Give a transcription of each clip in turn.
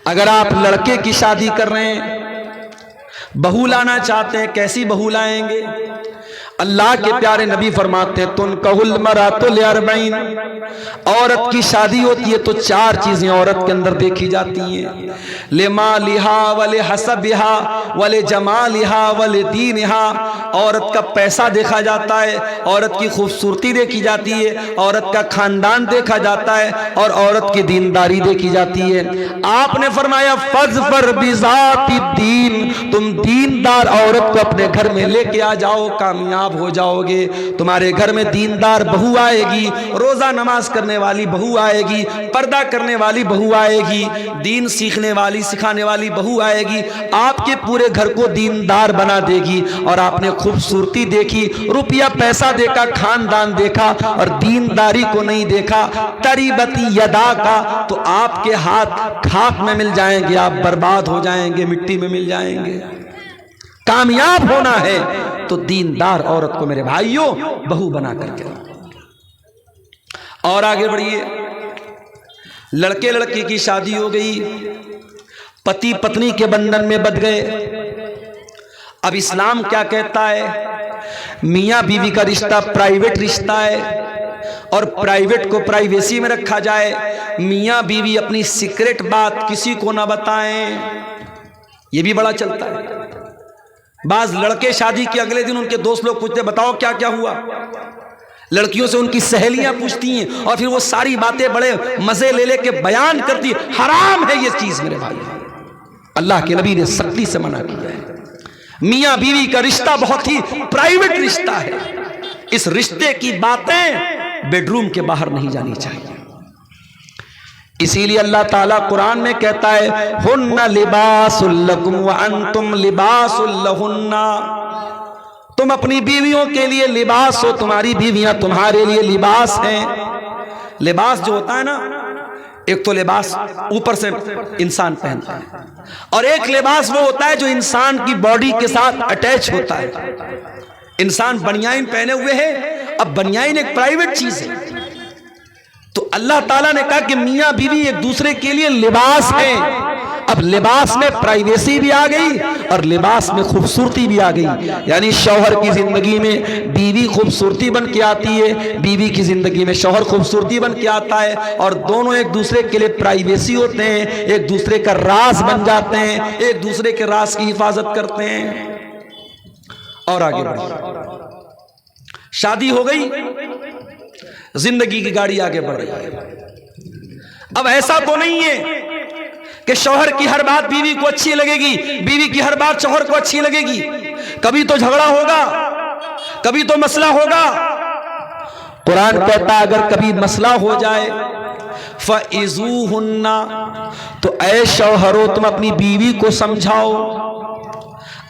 اگر آپ لڑکے کی شادی کر رہے ہیں، بہو لانا چاہتے ہیں، کیسی بہو لائیں گے؟ اللہ کے پیارے نبی فرماتے ہیں تنکح المرأۃ لاربعین، عورت کی شادی ہوتی ہے تو 4 چیزیں عورت کے اندر دیکھی جاتی ہیں، لمالہا ولحسبہا ولجمالہا ولدینہا، عورت کا پیسہ دیکھا جاتا ہے، عورت کی خوبصورتی دیکھی جاتی ہے، عورت کا خاندان دیکھا جاتا ہے، اور عورت کی دینداری دیکھی جاتی ہے۔ آپ نے فرمایا فاظفر بذات الدین، تم دیندار عورت کو اپنے گھر میں لے کے آ جاؤ، کامیاب ہو جاؤ گے۔ تمہارے گھر میں دیندار بہو آئے گی، روزہ نماز کرنے والی بہو آئے گی، پردہ کرنے والی بہو آئے گی، دین سیکھنے والی سکھانے والی بہو آئے گی، آپ کے پورے گھر کو دیندار بنا دے گی۔ اور آپ نے خوبصورتی دیکھی، روپیہ پیسہ دیکھا، خاندان دیکھا، اور دینداری کو نہیں دیکھا، تریبت یدا کا، تو آپ کے ہاتھ خاک میں مل جائیں گے، آپ برباد ہو جائیں گے، مٹی میں مل جائیں گے۔ کامیاب ہونا ہے تو دیندار عورت کو میرے بھائیوں بہو بنا کر کے۔ اور آگے بڑھیے، لڑکے لڑکی کی شادی ہو گئی، پتی پتنی کے بندھن میں بندھ گئے۔ اب اسلام کیا کہتا ہے؟ میاں بیوی کا رشتہ پرائیویٹ رشتہ ہے، اور پرائیویٹ کو پرائیویسی میں رکھا جائے۔ میاں بیوی اپنی سیکرٹ بات کسی کو نہ بتائیں، یہ بھی بڑا چلتا ہے۔ بعض لڑکے شادی کے اگلے دن ان کے دوست لوگ پوچھتے بتاؤ کیا کیا ہوا، لڑکیوں سے ان کی سہیلیاں پوچھتی ہیں، اور پھر وہ ساری باتیں بڑے مزے لے لے کے بیان کرتی ہیں۔ حرام ہے یہ چیز میرے بھائی، اللہ کے نبی نے سختی سے منع کیا ہے۔ میاں بیوی کا رشتہ بہت ہی پرائیویٹ رشتہ ہے، اس رشتے کی باتیں بیڈ روم کے باہر نہیں جانی چاہیے۔ اسی لیے اللہ تعالیٰ قرآن میں کہتا ہے ہن لباس لکم وانتم لباس لہن، تم اپنی بیویوں کے لیے لباس ہو، تمہاری بیویاں تمہارے لیے لباس ہیں۔ لباس جو ہوتا ہے نا، ایک تو لباس اوپر سے انسان پہنتا ہے، اور ایک لباس وہ ہوتا ہے جو انسان کی باڈی کے ساتھ اٹیچ ہوتا ہے۔ انسان بنیان پہنے ہوئے ہے، اب بنیان ایک پرائیویٹ چیز ہے، تو اللہ تعالیٰ نے کہا کہ میاں بیوی ایک دوسرے کے لیے لباس ہیں۔ اب لباس میں پرائیویسی بھی آ گئی اور لباس میں خوبصورتی بھی آ گئی، یعنی شوہر کی زندگی میں بیوی خوبصورتی بن کے آتی ہے، بیوی کی زندگی میں شوہر خوبصورتی بن کے آتا ہے، اور دونوں ایک دوسرے کے لیے پرائیویسی ہوتے ہیں، ایک دوسرے کا راز بن جاتے ہیں، ایک دوسرے کے راز کی حفاظت کرتے ہیں۔ اور آگے بڑھیں، شادی ہو گئی، زندگی کی گاڑی آگے بڑھ رہی ہے۔ اب ایسا تو نہیں ہے کہ شوہر کی ہر بات بیوی کو اچھی لگے گی، بیوی کی ہر بات شوہر کو اچھی لگے گی، کبھی تو جھگڑا ہوگا، کبھی تو مسئلہ ہوگا۔ قرآن کہتا ہے اگر کبھی مسئلہ ہو جائے فَإِذُوهُنَّ، تو اے شوہرو تم اپنی بیوی کو سمجھاؤ،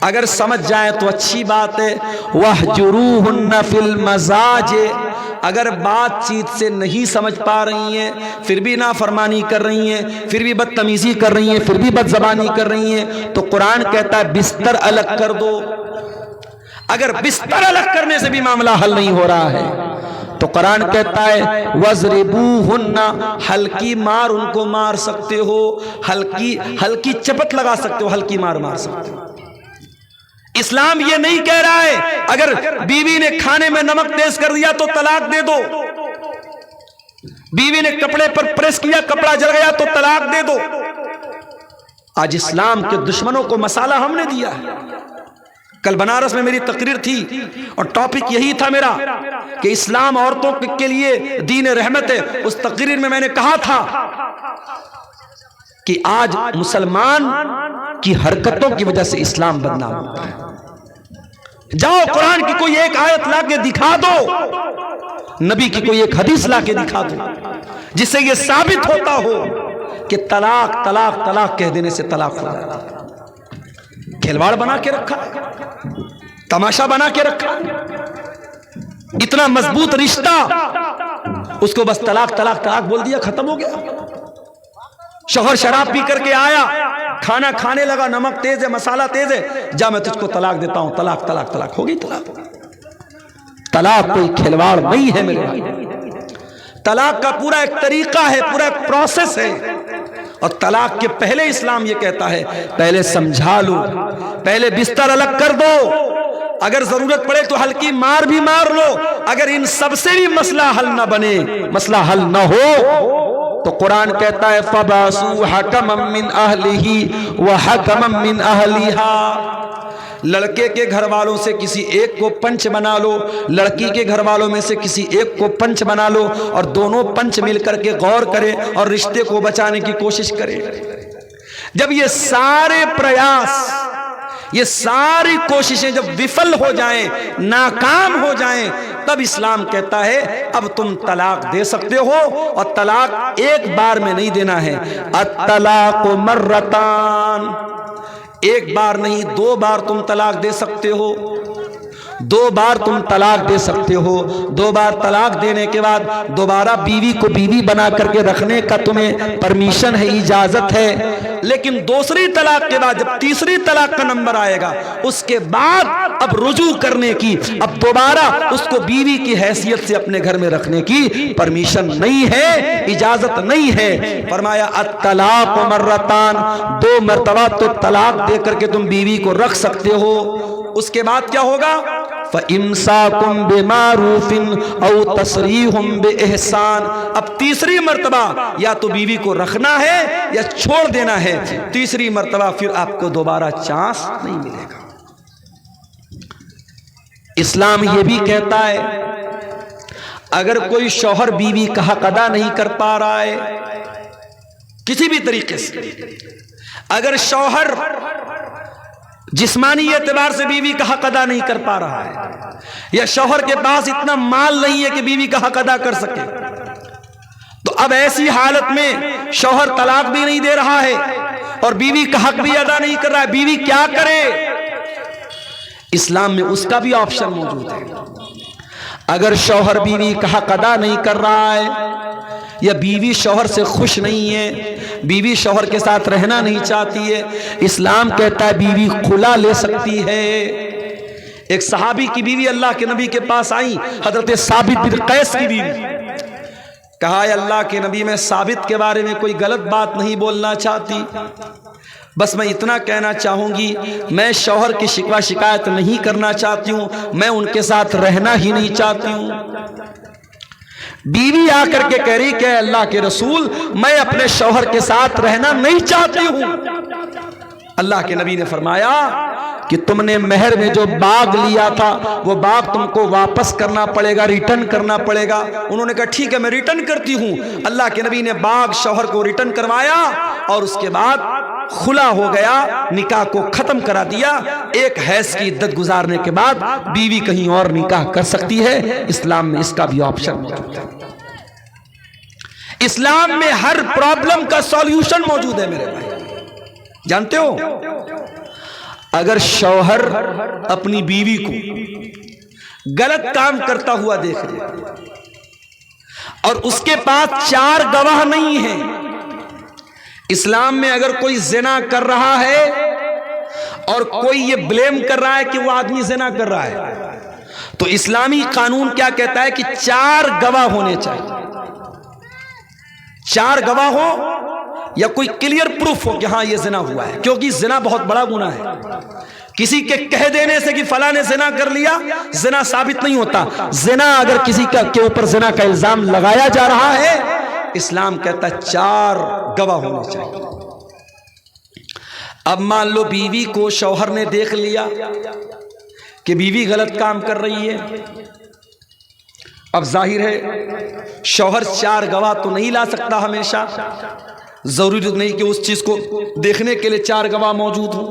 اگر سمجھ جائیں تو اچھی بات ہے۔ وَاهْجُرُوهُنَّ فِي الْمَضَاجِعِ، اگر بات چیت سے نہیں سمجھ پا رہی ہیں، پھر بھی نافرمانی کر رہی ہیں، پھر بھی بدتمیزی کر رہی ہیں، پھر بھی بدزبانی کر رہی ہیں، تو قرآن کہتا ہے بستر الگ کر دو۔ اگر بستر الگ کرنے سے بھی معاملہ حل نہیں ہو رہا ہے تو قرآن کہتا ہے وَاضْرِبُوهُنَّ، ہلکی مار ان کو مار سکتے ہو، ہلکی چپت لگا سکتے ہو، ہلکی مار مار سکتے ہو۔ اسلام یہ نہیں کہہ رہا ہے اگر بیوی نے کھانے میں نمک تیز کر دیا تو طلاق دے دو، بیوی نے کپڑے پر پریس کیا کپڑا جل گیا تو طلاق دے دو۔ آج اسلام کے دشمنوں کو مسالہ ہم نے دیا ہے۔ کل بنارس میں میری تقریر تھی اور ٹاپک یہی تھا میرا کہ اسلام عورتوں کے لیے دین رحمت ہے۔ اس تقریر میں نے کہا تھا کہ آج مسلمان کی حرکتوں کی وجہ سے اسلام بدنام ہوتا ہے۔ جاؤ قرآن کی کوئی ایک آیت لا کے دکھا دو، نبی کی کوئی ایک حدیث لا کے دکھا دو جس سے یہ ثابت ہوتا ہو کہ طلاق طلاق طلاق کہہ دینے سے طلاق ہو جاتا ہے۔ کھلواڑ بنا کے رکھا، تماشا بنا کے رکھا، اتنا مضبوط رشتہ، اس کو بس طلاق طلاق طلاق بول دیا، ختم ہو گیا۔ شوہر شراب پی کر کے آیا، کھانا کھانے لگا، نمک تیز ہے، مسالہ تیز ہے، جا میں تجھ کو طلاق دیتا ہوں، طلاق طلاق طلاق ہو گئی۔ طلاق کوئی کھلواڑ نہیں ہے میرے بھائی، طلاق کا پورا ایک طریقہ ہے، پورا ایک پروسیس ہے، اور طلاق کے پہلے اسلام یہ کہتا ہے پہلے سمجھا لو، پہلے بستر الگ کر دو، اگر ضرورت پڑے تو ہلکی مار بھی مار لو، اگر ان سب سے بھی مسئلہ حل نہ بنے، مسئلہ حل نہ ہو تو قرآن کہتا ہے فَبَعْثُوا حَكَمًا مِّنْ أَهْلِهِ وَحَكَمًا مِّنْ أَهْلِهَا، لڑکے کے گھر والوں سے کسی ایک کو پنچ بنا لو، لڑکی کے گھر والوں میں سے کسی ایک کو پنچ بنا لو، اور دونوں پنچ مل کر کے غور کرے اور رشتے کو بچانے کی کوشش کرے۔ جب یہ سارے پریاس، یہ ساری کوششیں جب وفل ہو جائیں، ناکام ہو جائیں، تب اسلام کہتا ہے اب تم طلاق دے سکتے ہو، اور طلاق ایک بار میں نہیں دینا ہے، الطلاق مرتان، ایک بار نہیں 2 بار تم طلاق دے سکتے ہو، 2 بار تم طلاق دے سکتے ہو۔ 2 بار طلاق دینے کے بعد دوبارہ بیوی کو بیوی بنا کر کے رکھنے کا تمہیں پرمیشن ہے، اجازت ہے، لیکن دوسری طلاق کے بعد جب تیسری طلاق کا نمبر آئے گا اس کے بعد اب رجوع کرنے کی، اب دوبارہ اس کو بیوی کی حیثیت سے اپنے گھر میں رکھنے کی پرمیشن نہیں ہے، اجازت نہیں ہے۔ فرمایا الطلاق مرتان، 2 مرتبہ تو طلاق دے کر کے تم بیوی کو رکھ سکتے ہو۔ اس کے بعد کیا ہوگا؟ فَإِمْسَاكُمْ بِمَعْرُوفٍ أَوْ تَسْرِيحٌ بِإِحْسَانٍ، اب تیسری مرتبہ یا تو بیوی کو رکھنا ہے یا چھوڑ دینا ہے، تیسری مرتبہ پھر آپ کو دوبارہ چانس نہیں ملے گا۔ اسلام یہ بھی کہتا ہے اگر کوئی شوہر بیوی کا حق ادا نہیں کر پا رہا ہے کسی بھی طریقے سے، اگر شوہر جسمانی اعتبار سے بیوی کا حق ادا نہیں کر پا رہا ہے، یا شوہر کے پاس اتنا مال نہیں ہے کہ بیوی کا حق ادا کر سکے، تو اب ایسی حالت میں شوہر طلاق بھی نہیں دے رہا ہے اور بیوی کا حق بھی ادا نہیں کر رہا ہے، بیوی کیا کرے؟ اسلام میں اس کا بھی آپشن موجود ہے۔ اگر شوہر بیوی کا حق ادا نہیں کر رہا ہے، یا بیوی شوہر سے خوش نہیں ہے، بیوی شوہر کے ساتھ رہنا نہیں چاہتی ہے، اسلام کہتا ہے بیوی خلا لے سکتی ہے۔ ایک صحابی کی بیوی اللہ کے نبی کے پاس آئی، حضرت ثابت بن قیس کی بیوی، کہا اے اللہ کے نبی میں ثابت کے بارے میں کوئی غلط بات نہیں بولنا چاہتی، بس میں اتنا کہنا چاہوں گی میں شوہر کی شکوہ شکایت نہیں کرنا چاہتی ہوں، میں ان کے ساتھ رہنا ہی نہیں چاہتی ہوں۔ بیوی آ کر کے کہہ رہی کہ اللہ کے رسول میں اپنے شوہر کے ساتھ رہنا نہیں چاہتی ہوں۔ اللہ کے نبی نے فرمایا کہ تم نے مہر میں جو باغ لیا تھا وہ باغ تم کو واپس کرنا پڑے گا، ریٹرن کرنا پڑے گا۔ انہوں نے کہا ٹھیک ہے میں ریٹرن کرتی ہوں۔ اللہ کے نبی نے باغ شوہر کو ریٹرن کروایا اور اس کے بعد خلا ہو گیا، نکاح کو ختم کرا دیا۔ ایک حیض کی عدت گزارنے کے بعد بیوی کہیں اور نکاح کر سکتی ہے، اسلام میں اس کا بھی آپشن موجود ہے۔ اسلام میں ہر پرابلم کا سولوشن موجود ہے میرے بھائی، جانتے ہو؟ اگر شوہر اپنی بیوی کو غلط کام کرتا ہوا دیکھ لے اور اس کے پاس 4 گواہ نہیں ہیں، اسلام میں اگر کوئی زنا کر رہا ہے اور کوئی یہ بلیم کر رہا ہے کہ وہ آدمی زنا کر رہا ہے، تو اسلامی قانون کیا کہتا ہے کہ 4 گواہ ہونے چاہیے۔ 4 گواہ ہو یا کوئی کلیئر پروف ہو کہ ہاں یہ زنا ہوا ہے، کیونکہ زنا بہت بڑا گناہ ہے۔ کسی کے کہہ دینے سے کہ فلاں نے زنا کر لیا زنا ثابت نہیں ہوتا۔ زنا اگر کسی کے اوپر زنا کا الزام لگایا جا رہا ہے، اسلام کہتا ہے 4 گواہ ہونے چاہیے۔ اب مان لو بیوی کو شوہر نے دیکھ لیا کہ بیوی غلط کام کر رہی ہے، اب ظاہر ہے شوہر 4 گواہ تو نہیں لا سکتا ہمیشہ، ضروری نہیں کہ اس چیز کو دیکھنے کے لیے 4 گواہ موجود ہوں،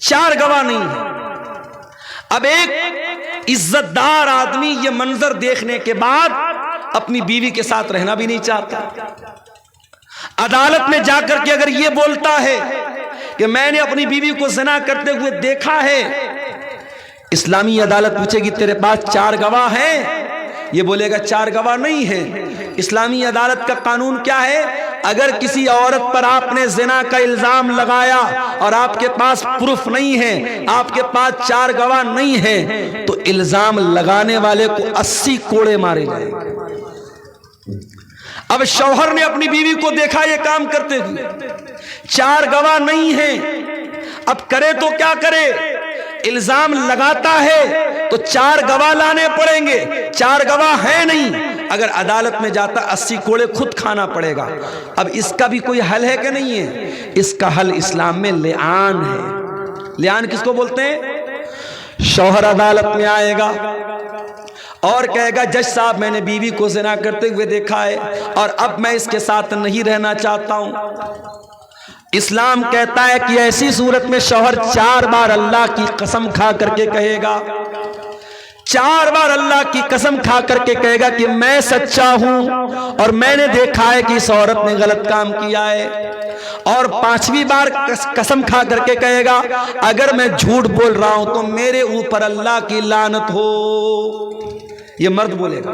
4 گواہ نہیں ہیں۔ اب ایک عزت دار آدمی یہ منظر دیکھنے کے بعد اپنی بیوی کے ساتھ رہنا بھی نہیں چاہتا، عدالت میں جا کر کے اگر یہ بولتا ہے کہ میں نے اپنی بیوی کو زنا کرتے ہوئے دیکھا ہے، اسلامی عدالت پوچھے گی تیرے پاس 4 گواہ ہیں؟ یہ بولے گا 4 گواہ نہیں ہیں۔ اسلامی عدالت کا قانون کیا ہے؟ اگر کسی عورت پر آپ نے زنا کا الزام لگایا اور آپ کے پاس پروف نہیں ہے، آپ کے پاس 4 گواہ نہیں ہیں، تو الزام لگانے والے کو 80 کوڑے مارے جائیں۔ اب شوہر نے اپنی بیوی کو دیکھا یہ کام کرتے ہوئے، 4 گواہ نہیں ہیں، اب کرے تو کیا کرے؟ الزام لگاتا ہے تو 4 گواہ لانے پڑیں گے، 4 گواہ ہیں نہیں، اگر عدالت میں جاتا 80 کوڑے خود کھانا پڑے گا۔ اب اس کا بھی کوئی حل ہے کہ نہیں ہے؟ اس کا حل اسلام میں لعان ہے۔ لعان کس کو بولتے ہیں؟ شوہر عدالت میں آئے گا اور کہے گا جج صاحب میں نے بیوی کو زنا کرتے ہوئے دیکھا ہے اور اب میں اس کے ساتھ نہیں رہنا چاہتا ہوں۔ اسلام کہتا ہے کہ ایسی صورت میں شوہر 4 بار اللہ کی قسم کھا کر کے کہے گا، 4 بار اللہ کی قسم کھا کر کے کہے گا کہ میں سچا ہوں اور میں نے دیکھا ہے کہ اس عورت نے غلط کام کیا ہے، اور 5ویں بار قسم کھا کر کے کہے گا اگر میں جھوٹ بول رہا ہوں تو میرے اوپر اللہ کی لعنت ہو۔ یہ مرد بولے گا۔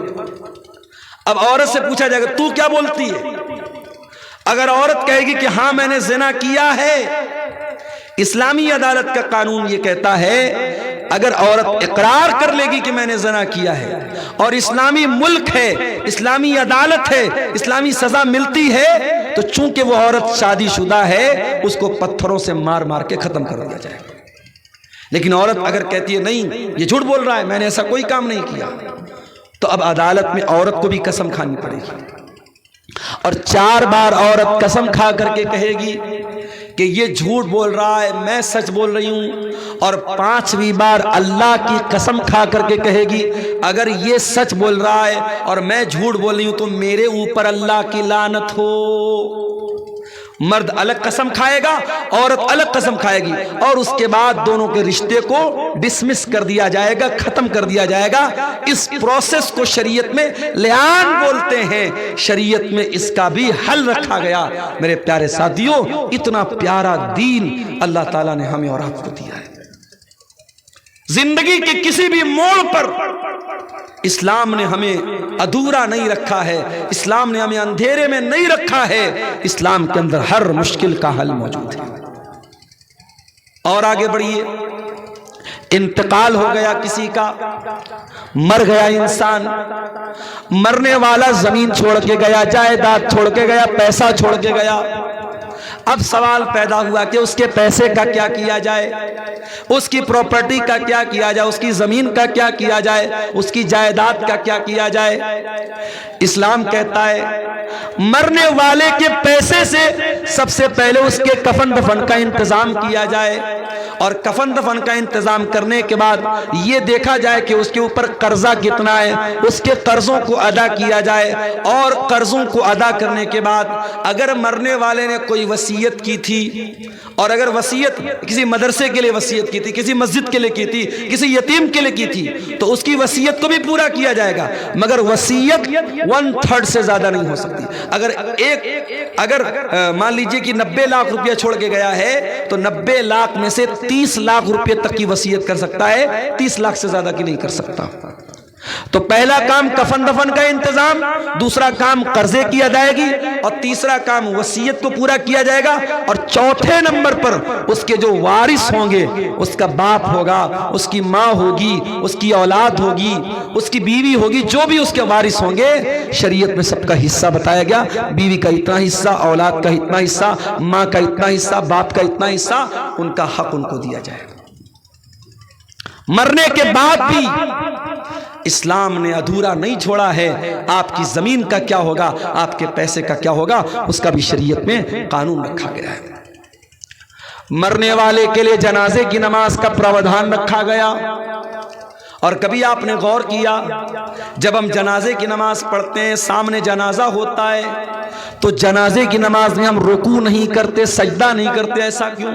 اب عورت سے پوچھا جائے گا تو کیا بولتی ہے؟ اگر عورت کہے گی کہ ہاں میں نے زنا کیا ہے، اسلامی عدالت کا قانون یہ کہتا ہے اگر عورت اقرار کر لے گی کہ میں نے زنا کیا ہے اور اسلامی ملک ہے، اسلامی عدالت ہے، اسلامی سزا ملتی ہے، تو چونکہ وہ عورت شادی شدہ ہے اس کو پتھروں سے مار مار کے ختم کر دیا جائے گا۔ لیکن عورت اگر کہتی ہے نہیں یہ جھوٹ بول رہا ہے، میں نے ایسا کوئی کام نہیں کیا، تو اب عدالت میں عورت کو بھی قسم کھانی پڑے گی، اور 4 بار عورت قسم کھا کر کے کہے گی کہ یہ جھوٹ بول رہا ہے، میں سچ بول رہی ہوں، اور 5ویں بار اللہ کی قسم کھا کر کے کہے گی اگر یہ سچ بول رہا ہے اور میں جھوٹ بول رہی ہوں تو میرے اوپر اللہ کی لعنت ہو۔ مرد الگ قسم کھائے گا، عورت الگ قسم کھائے گی، اور اس کے بعد دونوں کے رشتے کو ڈسمس کر دیا جائے گا، ختم کر دیا جائے گا۔ اس پروسیس کو شریعت میں لعان بولتے ہیں۔ شریعت میں اس کا بھی حل رکھا گیا۔ میرے پیارے ساتھیوں، اتنا پیارا دین اللہ تعالیٰ نے ہمیں اور آپ کو دیا ہے۔ زندگی کے کسی بھی موڑ پر اسلام نے ہمیں ادھورا نہیں رکھا ہے، اسلام نے ہمیں اندھیرے میں نہیں رکھا ہے، اسلام کے اندر ہر مشکل کا حل موجود ہے۔ اور آگے بڑھیے، انتقال ہو گیا کسی کا، مر گیا انسان، مرنے والا زمین چھوڑ کے گیا، جائیداد چھوڑ کے گیا، پیسہ چھوڑ کے گیا۔ اب سوال پیدا ہوا کہ اس کے پیسے کا کیا کیا جائے، اس کی پراپرٹی کا کیا کیا جائے، اس کی زمین کا کیا کیا جائے، اس کی جائیداد کا کیا کیا جائے۔ اسلام کہتا ہے مرنے والے کے پیسے سے سب سے پہلے اس کے کفن دفن کا انتظام کیا جائے، اور کفن دفن کا انتظام کرنے کے بعد یہ دیکھا جائے کہ اس کے اوپر قرضہ کتنا ہے، اس کے قرضوں کو ادا کیا جائے، اور قرضوں کو ادا کرنے کے بعد اگر مرنے والے نے کوئی وصیت کی تھی، اور اگر وصیت کسی مدرسے کے لیے وصیت کی تھی، کسی مسجد کے لیے کی تھی، کسی یتیم کے لیے کی تھی، تو اس کی وصیت کو بھی پورا کیا جائے گا، مگر وصیت 1/3 سے زیادہ نہیں ہو سکتی۔ اگر مان لیجئے کہ 90 لاکھ روپیہ چھوڑ کے گیا ہے تو 90 لاکھ میں سے 30 لاکھ روپے تک کی وصیت کر سکتا ہے، 30 لاکھ سے زیادہ کی نہیں کر سکتا۔ تو پہلا کام کفن دفن کا انتظام، دوسرا کام قرضے کی ادائیگی، اور تیسرا کام وصیت کو پورا کیا جائے گا، اور چوتھے نمبر پر اس کے جو وارث ہوں گے، اس کا باپ ہوگا، اس کی ماں ہوگی، اس کی اولاد ہوگی، اس کی بیوی ہوگی، جو بھی اس کے وارث ہوں گے، شریعت میں سب کا حصہ بتایا گیا۔ بیوی کا اتنا حصہ، اولاد کا اتنا حصہ، ماں کا اتنا حصہ، باپ کا اتنا حصہ، ان کا حق ان کو دیا جائے گا۔ مرنے کے بعد بھی اسلام نے ادھورا نہیں چھوڑا ہے۔ آپ کی زمین کا کیا ہوگا، آپ کے پیسے کا کیا ہوگا، اس کا بھی شریعت میں قانون رکھا گیا ہے۔ مرنے والے کے لیے جنازے کی نماز کا پراودھان رکھا گیا، اور کبھی آپ نے غور کیا جب ہم جنازے کی نماز پڑھتے ہیں، سامنے جنازہ ہوتا ہے، تو جنازے کی نماز میں ہم رکوع نہیں کرتے، سجدہ نہیں کرتے، ایسا کیوں؟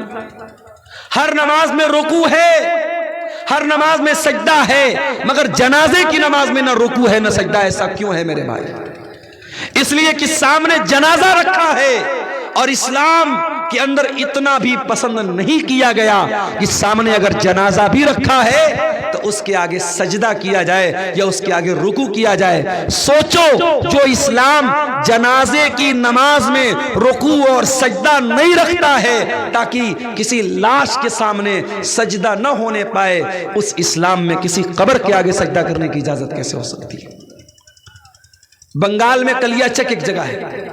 ہر نماز میں رکوع ہے، ہر نماز میں سجدہ ہے، مگر جنازے کی نماز میں نہ رکوع ہے نہ سجدہ، ایسا کیوں ہے میرے بھائی؟ اس لیے کہ سامنے جنازہ رکھا ہے، اور اسلام کے اندر اتنا بھی پسند نہیں کیا گیا کہ سامنے اگر جنازہ بھی رکھا ہے تو اس کے آگے سجدہ کیا جائے یا اس کے آگے رکوع کیا جائے۔ سوچو، جو اسلام جنازے کی نماز میں رکوع اور سجدہ نہیں رکھتا ہے تاکہ کسی لاش کے سامنے سجدہ نہ ہونے پائے، اس اسلام میں کسی قبر کے آگے سجدہ کرنے کی اجازت کیسے ہو سکتی ہے؟ بنگال میں کلیا چک ایک جگہ ہے،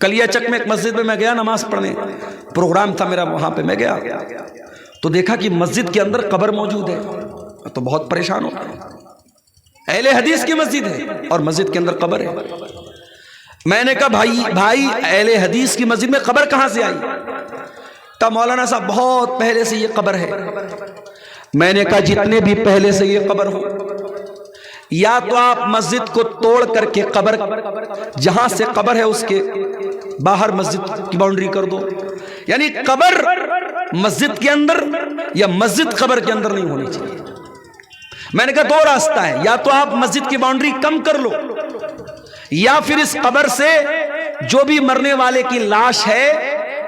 کلیا چک میں ایک مسجد میں گیا نماز پڑھنے، پروگرام تھا میرا، وہاں پہ میں گیا تو دیکھا کہ مسجد کے اندر قبر موجود ہے، تو بہت پریشان ہو گیا، اہل حدیث کی مسجد ہے اور مسجد کے اندر قبر ہے۔ میں نے کہا بھائی اہل حدیث کی مسجد میں قبر کہاں سے آئی؟ کہا مولانا صاحب بہت پہلے سے یہ قبر ہے۔ میں نے کہا جتنے بھی پہلے سے یہ قبر ہو، یا تو آپ مسجد کو توڑ کر کے قبر، جہاں سے قبر ہے اس کے باہر مسجد کی باؤنڈری کر دو، یعنی قبر مسجد کے اندر یا مسجد قبر کے اندر نہیں ہونی چاہیے۔ میں نے کہا دو راستہ ہے، یا تو آپ مسجد کی باؤنڈری کم کر لو، یا پھر اس قبر سے جو بھی مرنے والے کی لاش ہے،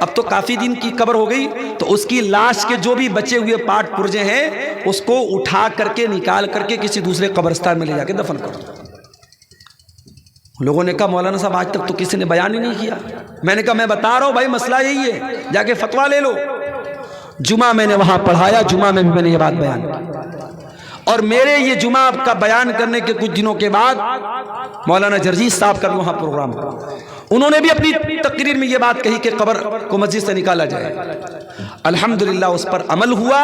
اب تو کافی دن کی قبر ہو گئی، تو اس کی لاش کے جو بھی بچے ہوئے پارٹ پرزے ہیں اس کو اٹھا کر کے نکال کر کے کسی دوسرے قبرستان میں لے جا کے دفن کر دو۔ لوگوں نے کہا مولانا صاحب آج تک تو کسی نے بیان ہی نہیں کیا۔ میں نے کہا میں بتا رہا ہوں بھائی، مسئلہ یہی ہے، جا کے فتویٰ لے لو۔ جمعہ میں نے وہاں پڑھایا، جمعہ میں بھی میں نے یہ بات بیان کی، اور میرے یہ جمعہ کا بیان کرنے کے کچھ دنوں کے بعد مولانا جرجیس صاحب کا بھی وہاں پروگرام تھا، انہوں نے بھی اپنی تقریر میں یہ بات کہی کہ قبر کو مسجد سے نکالا جائے۔ الحمدللہ اس پر عمل ہوا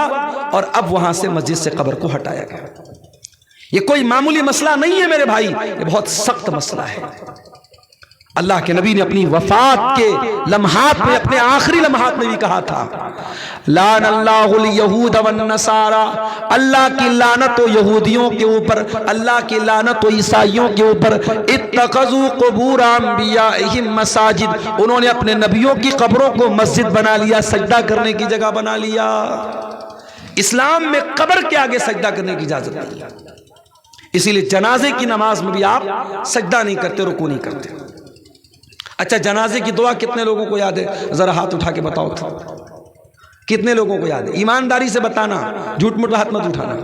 اور اب وہاں سے مسجد سے قبر کو ہٹایا گیا۔ یہ کوئی معمولی مسئلہ نہیں ہے میرے بھائی، یہ بہت سخت مسئلہ ہے۔ اللہ کے نبی نے اپنی وفات کے لمحات میں، اپنے آخری لمحات میں بھی کہا تھا، لعن اللہ الیہود والنصارى، اللہ کی لعنت ہو یہودیوں کے اوپر، اللہ کی لعنت ہو عیسائیوں کے اوپر، اتخذوا قبور انبیائہم مساجد، انہوں نے اپنے نبیوں کی قبروں کو مسجد بنا لیا، سجدہ کرنے کی جگہ بنا لیا۔ اسلام میں قبر کے آگے سجدہ کرنے کی اجازت نہیں ہے، اسی لیے جنازے کی نماز میں بھی آپ سجدہ نہیں کرتے، رکوع نہیں کرتے۔ اچھا جنازے کی دعا کتنے لوگوں کو یاد ہے؟ ذرا ہاتھ اٹھا کے بتاؤ تھا، کتنے لوگوں کو یاد ہے؟ ایمانداری سے بتانا، جھوٹ موٹ ہاتھ مت اٹھانا۔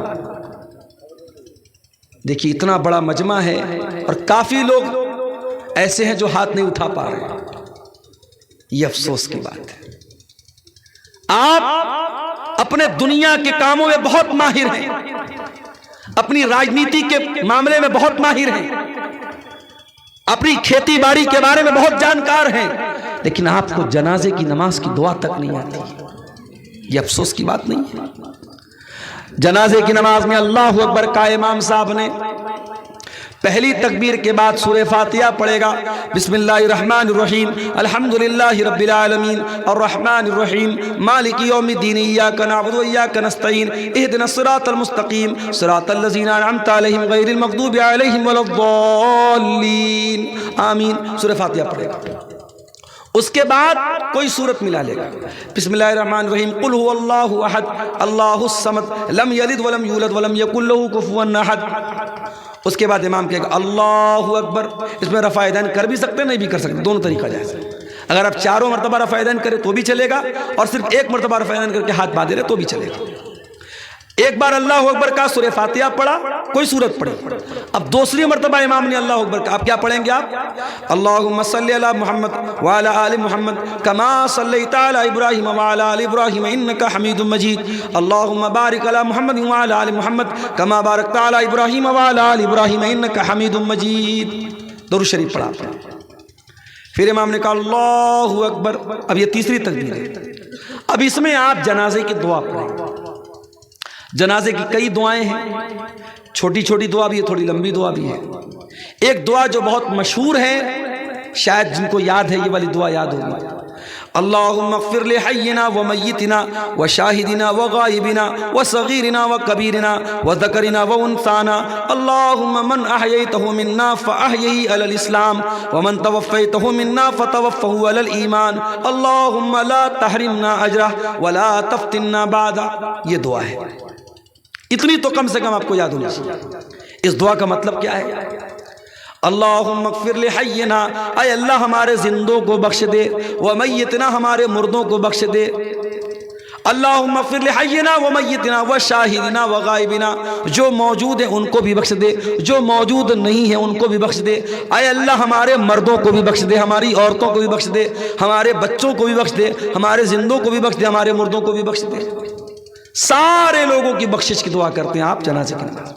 دیکھیے اتنا بڑا مجمع ہے اور کافی لوگ ایسے ہیں جو ہاتھ نہیں اٹھا پا رہے ہیں، یہ افسوس کی بات ہے۔ آپ اپنے دنیا کے کاموں میں بہت ماہر ہیں، اپنی راجنیتی کے معاملے میں بہت ماہر ہیں، اپنی کھیتی باڑی کے بارے میں بہت جانکار ہیں، لیکن آپ کو جنازے کی نماز کی دعا تک نہیں آتی، یہ افسوس کی بات نہیں ہے۔ جنازے کی نماز میں اللہ اکبر کا امام صاحب نے پہلی تکبیر کے بعد سورہ فاتحہ پڑھے گا، بسم اللہ الرحمن الرحیم، الحمدللہ رب العالمین الرحمن الرحیم مالک یوم الدین، ایاک نعبد و ایاک نستعین، اہدنا الصراط المستقیم صراط الذین انعمت علیہم غیر المغضوب علیہم ولا الضالین، آمین، سورہ فاتحہ پڑھے گا۔ اس کے بعد کوئی سورت ملا لے گا، بسم اللہ الرحمن الرحیم، قل هو اللہ احد اللہ الصمد لم یلد ولم یولد ولم یکن له کفوا احد۔ اس کے بعد امام کہے گا اللہ اکبر، اس میں رفع یدین کر بھی سکتے نہیں بھی کر سکتے، دونوں طریقہ جائز ہے۔ اگر آپ چاروں مرتبہ رفع یدین کرے تو بھی چلے گا، اور صرف ایک مرتبہ رفع یدین کر کے ہاتھ باندھے رہے تو بھی چلے گا۔ ایک بار اللہ اکبر کا سورہ فاتحہ پڑھا، کوئی سورت پڑھی، اب دوسری مرتبہ امام نے اللہ اکبر کا، آپ کیا پڑھیں گے؟ آپ اللہم صلی علی محمد وعلی آل محمد کما صلیت علی ابراہیم وعلی آل ابراہیم انکا حمید مجید، اللہم بارک علی محمد وعلی آل محمد کما بارکت علی ابراہیم وعلی آل ابراہیم انکا حمید مجید۔ درود شریف پڑھا، پھر امام نے کہا اللہ اکبر، اب یہ تیسری تکبیر ہے۔ اب اس میں آپ جنازے کی دعا پڑھیں۔ جنازے کی کئی دعائیں ہیں، چھوٹی چھوٹی دعا بھی ہے، تھوڑی لمبی دعا بھی ہے۔ ایک دعا جو بہت مشہور ہے، شاید جن کو یاد ہے یہ والی دعا یاد ہوگی، اللہم اغفر لحینا ومیتنا وشاہدنا وغائبنا وصغیرنا وکبیرنا وذکرنا وانثانا، اللہم من احییتہ منا فاحیہ علی الاسلام ومن توفیتہ منا فتوفہ علی الایمان، اللہم لا تحرمنا اجرہ ولا تفتنا بعد۔ یہ دعا ہے، اتنی تو کم سے کم آپ کو یاد ہونی چاہیے۔ اس دعا کا مطلب کیا ہے؟ اللہم اغفر لحینا، اے اللہ ہمارے زندوں کو بخش دے، ومیتنا ہمارے مردوں کو بخش دے، اللہم اغفر لحینا ومیتنا وشاہدنا وغائبنا، جو موجود ہیں ان کو بھی بخش دے، جو موجود نہیں ہیں ان کو بھی بخش دے، اے اللہ ہمارے مردوں کو بھی بخش دے، ہماری عورتوں کو بھی بخش دے، ہمارے بچوں کو بھی بخش دے، ہمارے زندوں کو بھی بخش دے، ہمارے مردوں کو بھی بخش دے۔ سارے لوگوں کی بخشش کی دعا کرتے ہیں آپ جنازے کے نماز۔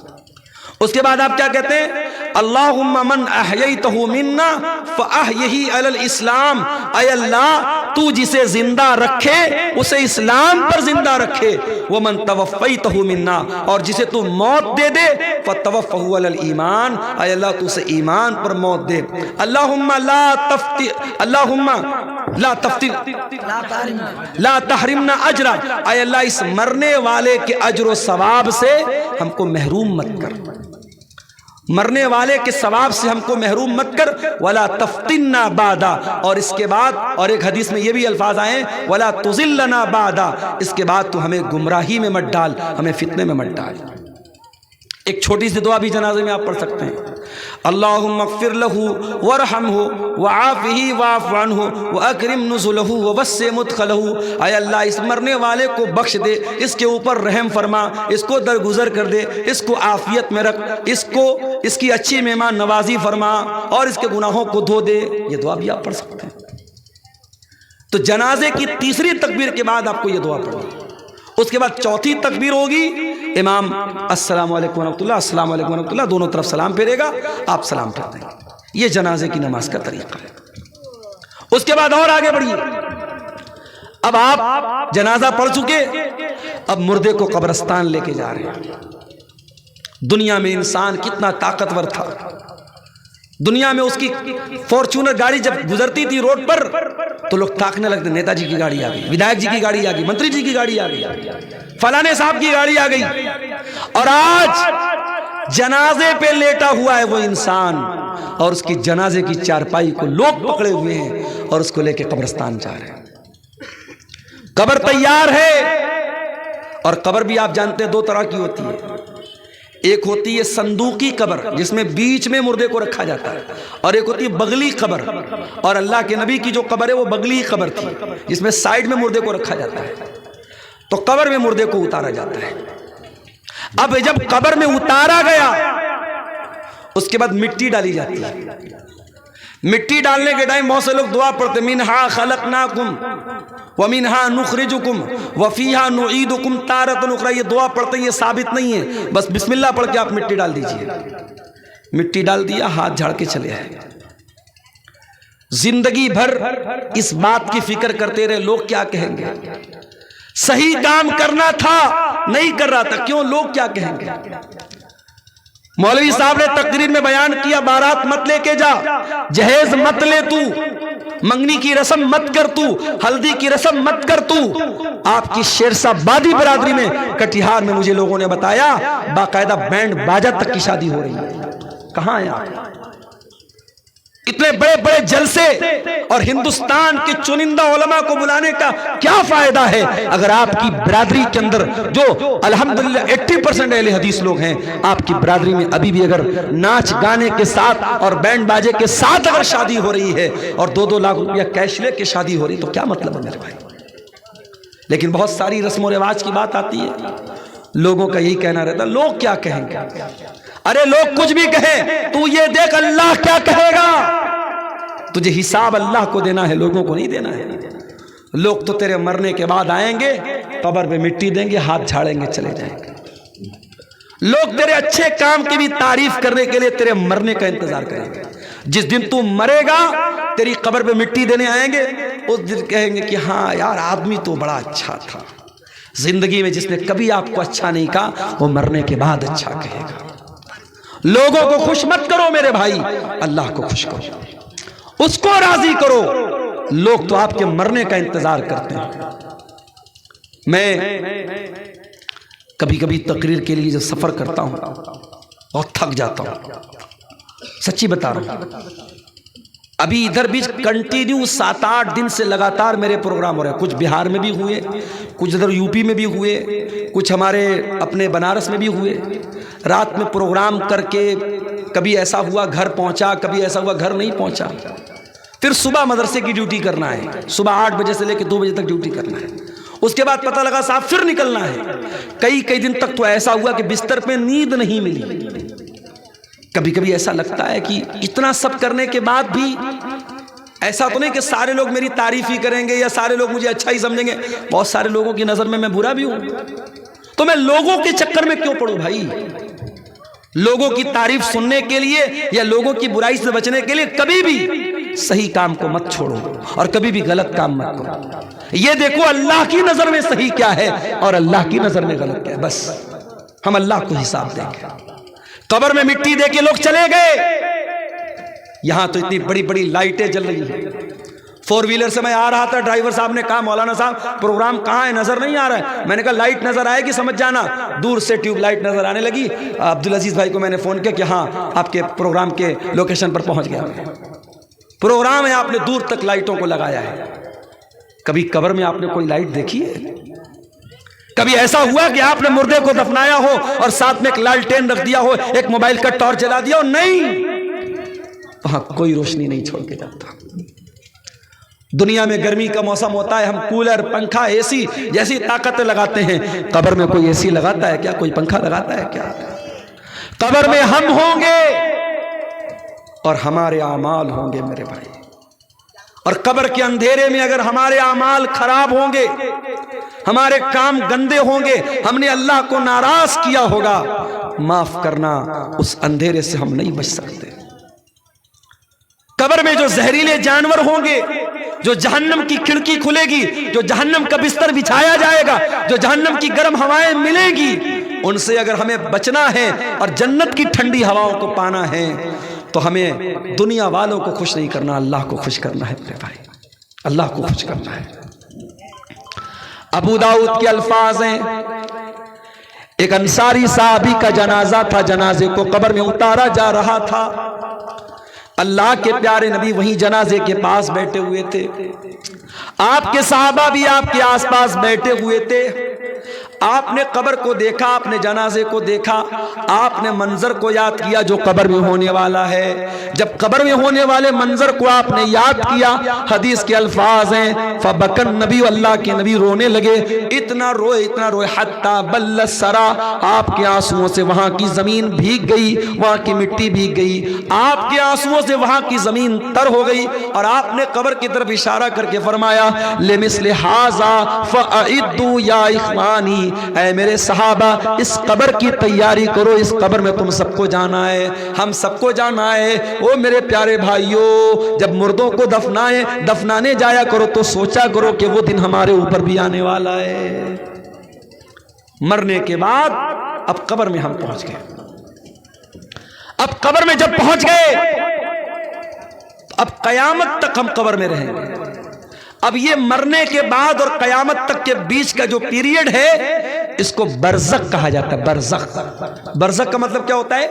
اس کے بعد آپ کیا کہتے ہیں؟ اللہم من احییتہ منا فاحیہ علی الاسلام، اے اللہ تو جسے زندہ رکھے اسے اسلام پر زندہ رکھے، ومن توفیتہ منا، اور جسے تو موت دے دے فتوفہ علی الایمان، اے اللہ تو اسے ایمان پر موت دے۔ اللہم لا تحرمنا اجرا، اے اللہ اس مرنے والے کے اجر و ثواب سے ہم کو محروم مت کر، مرنے والے کے ثواب سے ہم کو محروم مت کر، ولا تفتنا بعدا، اور اس کے بعد اور ایک حدیث میں یہ بھی الفاظ آئے ولا تضلنا بعدا، اس کے بعد تو ہمیں گمراہی میں مت ڈال، ہمیں فتنے میں مت ڈال۔ ایک چھوٹی سی دعا بھی جنازے میں آپ پڑھ سکتے ہیں، اللہم اغفر لہ وارحمہ وعافہ واعف عنہ واکرم نزلہ ووسع مدخلہ، اے اللہ اس مرنے والے کو بخش دے، اس کے اوپر رحم فرما، اس کو درگزر کر دے، اس کو عافیت میں رکھ، اس کی اچھی مہمان نوازی فرما، اور اس کے گناہوں کو دھو دے۔ یہ دعا بھی آپ پڑھ سکتے ہیں۔ تو جنازے کی تیسری تکبیر کے بعد آپ کو یہ دعا پڑھنی، اس کے بعد چوتھی تکبیر ہوگی، امام السلام علیکم ورحمۃ اللہ، السلام علیکم ورحمۃ اللہ، دونوں طرف سلام پھیرے گا، آپ سلام پھیر دیں گے۔ یہ جنازے کی نماز کا طریقہ ہے۔ اس کے بعد اور آگے بڑھیے، اب آپ جنازہ پڑھ چکے، اب مردے کو قبرستان لے کے جا رہے ہیں۔ دنیا میں انسان کتنا طاقتور تھا، دنیا میں اس کی فارچونر گاڑی جب گزرتی تھی روڈ پر تو لوگ تاکنے لگتے، نیتا جی کی گاڑی آ گئی، ودھائک جی کی گاڑی آ گئی، منتری جی کی گاڑی آ گئی، فلانے صاحب کی گاڑی آ گئی۔ اور آج جنازے پہ لیٹا ہوا ہے وہ انسان، اور اس کی جنازے کی چارپائی کو لوگ پکڑے ہوئے ہیں اور اس کو لے کے قبرستان جا رہے ہیں۔ قبر تیار ہے، اور قبر بھی آپ جانتے ہیں دو طرح کی ہوتی ہے، ایک ہوتی ہے صندوقی قبر جس میں بیچ میں مردے کو رکھا جاتا ہے، اور ایک ہوتی ہے بغلی قبر، اور اللہ کے نبی کی جو قبر ہے وہ بغلی قبر تھی جس میں سائیڈ میں مردے کو رکھا جاتا ہے۔ تو قبر میں مردے کو اتارا جاتا ہے۔ اب جب قبر میں اتارا گیا اس کے بعد مٹی ڈالی جاتی ہے۔ مٹی ڈالنے کے ٹائم بہت سے لوگ دعا پڑھتے، منہا خلقناکم ومنہا نخرجکم وفیہا نعیدکم تارۃ اخری، یہ دعا پڑھتے ہیں، یہ ثابت نہیں ہے، بس بسم اللہ پڑھ کے آپ مٹی ڈال دیجئے۔ مٹی ڈال دیا، ہاتھ جھاڑ کے چلے آئے۔ زندگی بھر اس بات کی فکر کرتے رہے لوگ کیا کہیں گے، صحیح کام کرنا تھا نہیں کر رہا تھا، کیوں لوگ کیا کہیں گے۔ مولوی صاحب نے تقریر میں بیان کیا، بارات مت لے کے جا، جہیز مت لے تو، منگنی کی رسم مت کر تو، ہلدی کی رسم مت کر تو۔ آپ کی شیرشاہ بادی برادری میں کٹیہار میں مجھے لوگوں نے بتایا باقاعدہ بینڈ باجا تک کی شادی ہو رہی ہے۔ کہاں ہے آپ؟ اتنے بڑے بڑے جلسے اور ہندوستان کے چنندہ علماء کو بلانے کا کیا فائدہ ہے اگر آپ کی برادری کے اندر جو الحمدللہ 80% اہل حدیث لوگ ہیں، آپ کی برادری میں ابھی بھی اگر ناچ گانے کے ساتھ اور بینڈ باجے کے ساتھ اگر شادی ہو رہی ہے اور 2-2 لاکھ روپیہ کیش لے کے شادی ہو رہی تو کیا مطلب ہے میرے بھائی؟ لیکن بہت ساری رسم و رواج کی بات آتی ہے، لوگوں کا یہی کہنا رہتا لوگ کیا کہیں گے۔ ارے لوگ کچھ بھی کہیں تو یہ دیکھ اللہ کیا کہے گا، تجھے حساب اللہ کو دینا ہے، لوگوں کو نہیں دینا ہے۔ لوگ تو تیرے مرنے کے بعد آئیں گے، قبر پہ مٹی دیں گے، ہاتھ جھاڑیں گے، چلے جائیں گے۔ لوگ تیرے اچھے کام کی بھی تعریف کرنے کے لیے تیرے مرنے کا انتظار کریں گے۔ جس دن تو مرے گا تیری قبر پہ مٹی دینے آئیں گے، اس دن کہیں گے کہ ہاں یار آدمی تو بڑا اچھا تھا، زندگی میں جس نے کبھی آپ کو اچھا نہیں کہا وہ مرنے کے بعد اچھا کہے گا۔ لوگوں کو خوش مت کرو میرے بھائی، اللہ کو خوش کرو، اس کو راضی کرو۔ لوگ تو آپ کے مرنے کا انتظار کرتے ہیں۔ میں کبھی کبھی تقریر کے لیے جب سفر کرتا ہوں اور تھک جاتا ہوں، سچی بتا رہا ہوں۔ ابھی ادھر بھی کنٹینیو 7-8 دن سے لگاتار میرے پروگرام ہو رہے ہیں، کچھ بہار میں بھی ہوئے، کچھ ادھر یوپی میں بھی ہوئے، کچھ ہمارے اپنے بنارس میں بھی ہوئے۔ رات میں پروگرام کر کے کبھی ایسا ہوا گھر پہنچا، کبھی ایسا ہوا گھر نہیں پہنچا، پھر صبح مدرسے کی ڈیوٹی کرنا ہے، صبح 8 بجے سے لے کے 2 بجے تک ڈیوٹی کرنا ہے۔ اس کے بعد پتہ لگا صاحب پھر نکلنا ہے۔ کئی دن تک تو ایسا ہوا کہ بستر پہ نیند نہیں ملی۔ کبھی کبھی ایسا لگتا ہے کہ اتنا سب کرنے کے بعد بھی ایسا تو نہیں کہ سارے لوگ میری تعریف ہی کریں گے یا سارے لوگ مجھے اچھا ہی سمجھیں گے، بہت سارے لوگوں کی نظر میں برا بھی ہوں، تو میں لوگوں کے چکر میں کیوں پڑوں بھائی؟ لوگوں کی تعریف سننے کے لیے یا لوگوں کی برائی سے بچنے کے لیے کبھی بھی صحیح کام کو مت چھوڑو اور کبھی بھی غلط کام مت کرو. یہ دیکھو اللہ کی نظر میں صحیح کیا ہے اور اللہ کی نظر میں غلط کیا ہے. بس ہم اللہ کو حساب دیں گے. قبر میں مٹی دے کے لوگ چلے گئے. یہاں تو اتنی بڑی بڑی لائٹیں جل رہی ہیں. 4 ویلر سے میں آ رہا تھا, ڈرائیور صاحب نے کہا مولانا صاحب پروگرام کہاں ہے, نظر نہیں آ رہا ہے. میں نے کہا لائٹ نظر آئے گی سمجھ جانا. دور سے ٹیوب لائٹ نظر آنے لگی. عبدالعزیز بھائی کو میں نے فون کیا کہ ہاں آپ کے پروگرام کے لوکیشن پر پہنچ گیا. پروگرام ہے, آپ نے دور تک لائٹوں کو لگایا ہے. کبھی قبر میں آپ نے کوئی لائٹ دیکھی ہے؟ کبھی ایسا ہوا کہ آپ نے مردے کو دفنایا ہو اور ساتھ میں ایک لالٹین رکھ دیا ہو, ایک موبائل کا ٹارچ جلا دیا ہو؟ نہیں, وہاں کوئی روشنی نہیں چھوڑ کے جاتا. دنیا میں گرمی کا موسم ہوتا ہے, ہم کولر, پنکھا, اے سی جیسی طاقتیں لگاتے ہیں. قبر میں کوئی اے سی لگاتا ہے کیا؟ کوئی پنکھا لگاتا ہے کیا؟ قبر میں ہم ہوں گے اور ہمارے اعمال ہوں گے میرے بھائی. اور قبر کے اندھیرے میں اگر ہمارے اعمال خراب ہوں گے, ہمارے کام گندے ہوں گے, ہم نے اللہ کو ناراض کیا ہوگا, معاف کرنا اس اندھیرے سے ہم نہیں بچ سکتے. قبر میں جو زہریلے جانور ہوں گے, جو جہنم کی کھڑکی کھلے گی, جو جہنم کا بستر بچھایا جائے گا, جو جہنم کی گرم ہوائیں ملیں گی, ان سے اگر ہمیں بچنا ہے اور جنت کی ٹھنڈی ہواؤں کو پانا ہے تو ہمیں دنیا والوں کو خوش نہیں کرنا, اللہ کو خوش کرنا ہے میرے بھائی, اللہ کو خوش کرنا ہے. ابو داؤد کے الفاظ ہیں, ایک انصاری صحابی کا جنازہ تھا, جنازے کو قبر میں اتارا جا رہا تھا. اللہ کے پیارے نبی وہیں جنازے کے پاس بیٹھے ہوئے تھے. آپ کے صحابہ بھی آپ کے آس پاس بیٹھے ہوئے تھے. آپ نے قبر کو دیکھا, آپ نے جنازے کو دیکھا, آپ نے منظر کو یاد کیا جو قبر میں ہونے والا ہے. جب قبر میں ہونے والے منظر کو آپ نے یاد کیا, حدیث کے الفاظ ہیں فبکن نبی, اللہ کے نبی رونے لگے. اتنا روئے حتی بل الثری, آپ کے آنسوؤں سے وہاں کی زمین بھیگ گئی, وہاں کی مٹی بھیگ گئی, آپ کے آنسوؤں سے وہاں کی زمین تر ہو گئی. اور آپ نے قبر کی طرف اشارہ کر کے فرمایا لمثل ھذا فاعدوا یا اخوانی, اے میرے صحابہ اس قبر کی تیاری کرو, اس قبر میں تم سب کو جانا ہے, ہم سب کو جانا ہے. او میرے پیارے بھائیوں, جب مردوں کو دفنانے جایا کرو تو سوچا کرو کہ وہ دن ہمارے اوپر بھی آنے والا ہے. مرنے کے بعد اب قبر میں ہم پہنچ گئے. اب قبر میں جب پہنچ گئے اب قیامت تک ہم قبر میں رہیں گے. اب یہ مرنے کے بعد اور قیامت تک کے بیچ کا جو پیریڈ ہے اس کو برزخ کہا جاتا ہے. برزخ کا مطلب کیا ہوتا ہے؟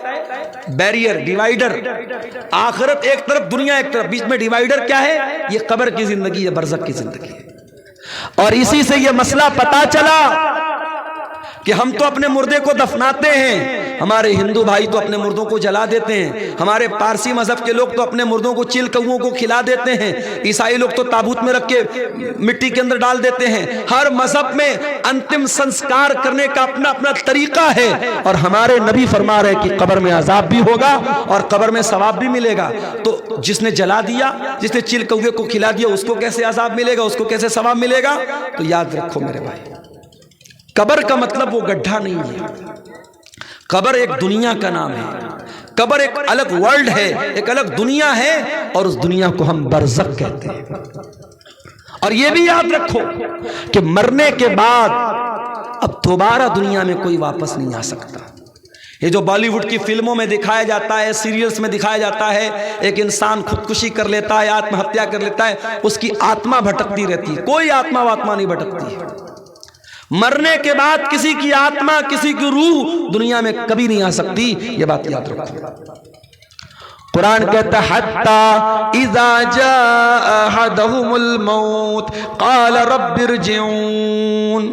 Barrier, divider. آخرت ایک طرف, دنیا ایک طرف, بیچ میں ڈیوائیڈر کیا ہے؟ یہ قبر کی زندگی ہے, برزخ کی زندگی ہے. اور اسی سے یہ مسئلہ پتا چلا کہ ہم تو اپنے مردے کو دفناتے ہیں, ہمارے ہندو بھائی تو اپنے مردوں کو جلا دیتے ہیں, ہمارے پارسی مذہب کے لوگ تو اپنے مردوں کو چیل کووں کو کھلا دیتے ہیں, عیسائی لوگ تو تابوت میں رکھ کے مٹی کے اندر ڈال دیتے ہیں. ہر مذہب میں انتم سنسکار کرنے کا اپنا اپنا طریقہ ہے. اور ہمارے نبی فرما رہے کہ قبر میں عذاب بھی ہوگا اور قبر میں ثواب بھی ملے گا. تو جس نے جلا دیا, جس نے چیل کوے کو کھلا دیا, اس کو کیسے عذاب ملے گا, اس کو کیسے ثواب ملے گا؟ تو یاد رکھو میرے بھائی, قبر کا مطلب وہ گڈھا نہیں ہے. قبر ایک دنیا کا نام ہے, قبر ایک الگ ورلڈ ہے, ایک الگ دنیا ہے, اور اس دنیا کو ہم برزخ کہتے ہیں. اور یہ بھی یاد رکھو کہ مرنے کے بعد اب دوبارہ دنیا میں کوئی واپس نہیں آ سکتا. یہ جو بالی ووڈ کی فلموں میں دکھایا جاتا ہے, سیریلز میں دکھایا جاتا ہے, ایک انسان خودکشی کر لیتا ہے, آتم ہتیا کر لیتا ہے, اس کی آتما بھٹکتی رہتی ہے, کوئی آتما نہیں بھٹکتی ہے. مرنے کے بعد کسی کی آتما, کسی کی روح دنیا میں کبھی نہیں آ سکتی, یہ بات یاد رکھو. قرآن کہتا ہے حتی اذا جاء احدهم الموت قال رب ارجعون,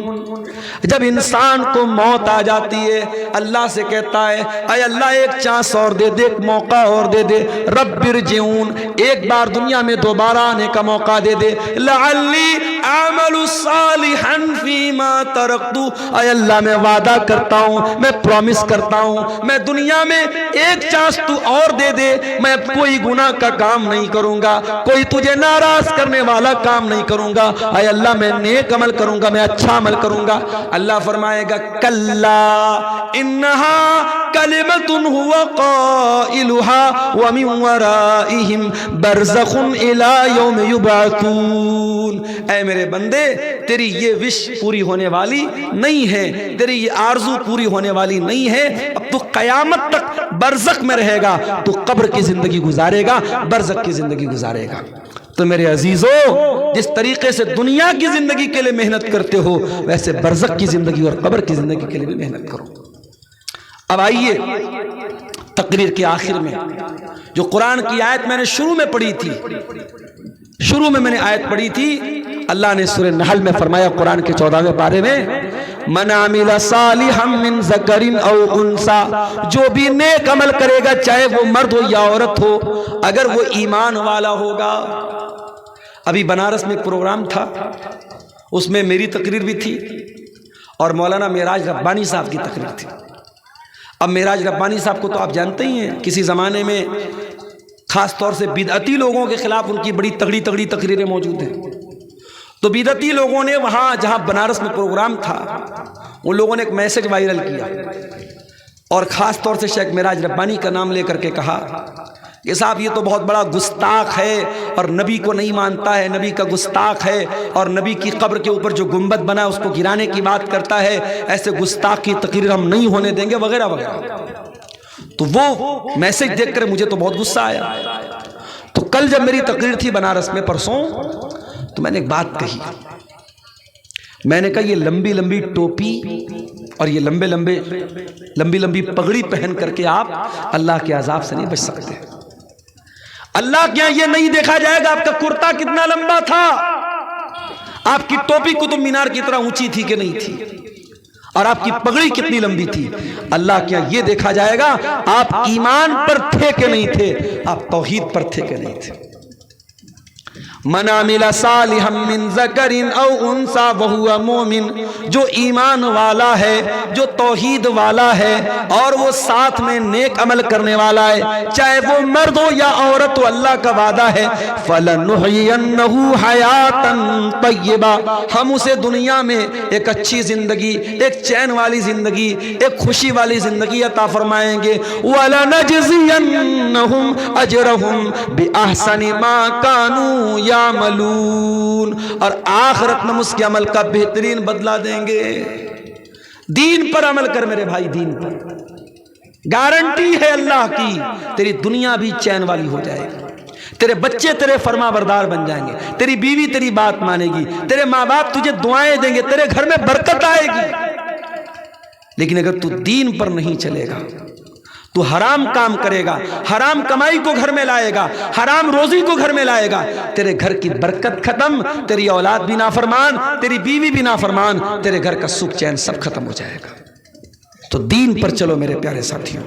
جب انسان کو موت آ جاتی ہے اللہ سے کہتا ہے اے اللہ ایک چانس اور دے دے, ایک موقع اور دے دے. رب ارجعون, ایک بار دنیا میں دوبارہ آنے کا موقع دے دے. لعلی اعمل صالحا فیما ترکت, اے اللہ میں وعدہ کرتا ہوں, میں پرومس کرتا ہوں, میں دنیا میں ایک چانس تو اور دے دے میں کوئی گناہ کا کام نہیں کروں گا، کوئی تجھے ناراض کرنے والا کام نہیں کروں گا، اے اللہ میں نیک عمل کروں گا، میں اچھا عمل کروں گا۔ اللہ فرمائے گا کلا انہا کلمۃ هو قائلها ومن ورائہم برزخ الی یوم یبعثون۔ اے میرے بندے، تیری یہ وش پوری ہونے والی نہیں ہے، تیری یہ آرزو پوری ہونے والی نہیں ہے، اب تو قیامت تک برزخ میں رہے گا، تو قبر کی زندگی گزارے گا، برزخ کی زندگی گزارے گا۔ تو میرے عزیزو، جس طریقے سے دنیا کی زندگی کے لیے محنت کرتے ہو، ویسے برزخ کی زندگی اور قبر کی زندگی کے لیے بھی محنت کرو۔ اب آئیے تقریر کے آخر میں جو قرآن کی آیت میں نے شروع میں پڑھی تھی، شروع میں نے آیت پڑھی تھی، اللہ نے سورہ نحل میں فرمایا قرآن کے 14ویں پارے میں، من عمل صالحا من ذکر او انثی، جو بھی نیک عمل کرے گا چاہے وہ مرد ہو یا عورت ہو، اگر وہ ایمان والا ہوگا۔ ابھی بنارس میں ایک پروگرام تھا، اس میں میری تقریر بھی تھی اور مولانا معراج ربانی صاحب کی تقریر تھی۔ اب معراج ربانی صاحب کو تو آپ جانتے ہی ہیں، کسی زمانے میں خاص طور سے بدعتی لوگوں کے خلاف ان کی بڑی تگڑی تگڑی تقریریں موجود ہیں۔ تو بدعتی لوگوں نے وہاں جہاں بنارس میں پروگرام تھا، ان لوگوں نے ایک میسج وائرل کیا اور خاص طور سے شیخ معراج ربانی کا نام لے کر کے کہا کہ صاحب یہ تو بہت بڑا گستاخ ہے اور نبی کو نہیں مانتا ہے، نبی کا گستاخ ہے، اور نبی کی قبر کے اوپر جو گنبد بنا اس کو گرانے کی بات کرتا ہے، ایسے گستاخ کی تقریر ہم نہیں ہونے دیں گے وغیرہ وغیرہ۔ تو وہ میسج دیکھ کر مجھے تو بہت غصہ آیا۔ تو کل جب میری تقریر تھی بنارس میں پرسوں، تو میں نے ایک بات کہی، میں نے کہا یہ لمبی لمبی ٹوپی اور یہ لمبی لمبی پگڑی پہن کر کے آپ اللہ کے عذاب سے نہیں بچ سکتے۔ اللہ کے یہاں یہ نہیں دیکھا جائے گا آپ کا کرتا کتنا لمبا تھا، آپ کی ٹوپی قطب مینار کی طرح اونچی تھی کہ نہیں تھی، اور آپ کی پگڑی کتنی لمبی تھی۔ اللہ کے یہاں یہ دیکھا جائے گا آپ ایمان پر تھے کہ نہیں تھے، آپ توحید پر تھے کہ نہیں تھے۔ من عمل صالحا من ذکر او انثی وہو مومن، جو ایمان والا ہے، جو توحید والا ہے اور وہ ساتھ میں نیک عمل کرنے والا ہے، چاہے وہ مرد ہو یا عورت ہو، اللہ کا وعدہ ہے فَلَنُحْيِيَنَّهُ حَيَاةً طَيِّبَةً، ہم اسے دنیا میں ایک اچھی زندگی، ایک چین والی زندگی، ایک خوشی والی زندگی عطا فرمائیں گے۔ وَلَنَجْزِيَنَّهُمْ أَجْرَهُمْ بِأَحْسَنِ مَا كَانُوا یعملون، اور آخرت میں اس کے عمل کا بہترین بدلہ دیں گے۔ دین پر عمل کر میرے بھائی، دین پر گارنٹی ہے اللہ کی، تیری دنیا بھی چین والی ہو جائے گی، تیرے بچے تیرے فرما بردار بن جائیں گے، تیری بیوی تیری بات مانے گی، تیرے ماں باپ تجھے دعائیں دیں گے، تیرے گھر میں برکت آئے گی۔ لیکن اگر تو دین پر نہیں چلے گا، تو حرام کام کرے گا، حرام کمائی کو گھر میں لائے گا، حرام روزی کو گھر میں لائے گا، تیرے گھر کی برکت ختم، تیری اولاد بھی نافرمان، تیری بیوی بھی نافرمان، تیرے گھر کا سکھ چین سب ختم ہو جائے گا۔ تو دین پر چلو میرے پیارے ساتھیوں۔